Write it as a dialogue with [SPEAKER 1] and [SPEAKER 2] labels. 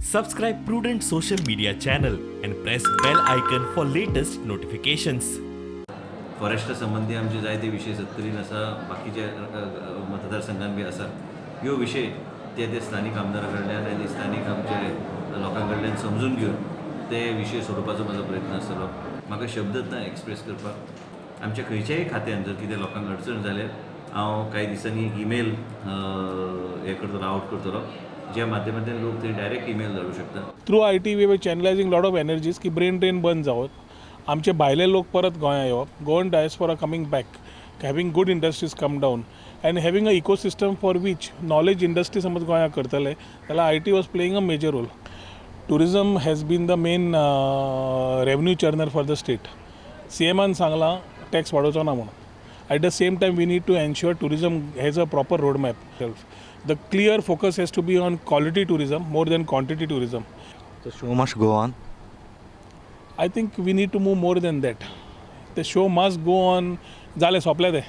[SPEAKER 1] Subscribe Prudent social media channel and press bell icon for latest notifications.
[SPEAKER 2] Forest संबंधी आमचे जायते विषय सत्तरीन आसा बाकीच्या मतदारसंघांत बी आसा ह्यो विशय ते स्थानीक आमदारा कडल्यान आनी स्थानीक आमचे लोकां कडल्यान समजून घेवन ते विशय सोडोवपाचो म्हजो प्रयत्न आसतलो. म्हाका शब्दच ना एक्सप्रेस करपाक. आमच्या खंयच्याय खात्यान जर कितें लोकांक अडचण जाल्यार हांव कांय दिसांनी एक ईमेल हे करतलो आउट करतलो ज्या माध्यमांतल्यान लोक ते डायरेक्ट ईमेल धाडूं शकता.
[SPEAKER 3] Through IT we are channelizing lot of energies की ब्रेन ड्रेन बंद जावत आमचे भायले लोक परत गोंया येवप Goan diaspora coming back having good industries come down and having a ecosystem for which knowledge industry समज गोंया करतले जाल्यार IT was playing a major role. Tourism has been the main revenue churner for the state. CMान सांगलां tax वाडोवचो ना म्हणून. At the same time, we need to ensure tourism has a proper roadmap. The clear focus has to be on quality tourism more than quantity tourism.
[SPEAKER 4] The show must go on.
[SPEAKER 3] I think we need to move more than that. The show must go on. Zale sople de.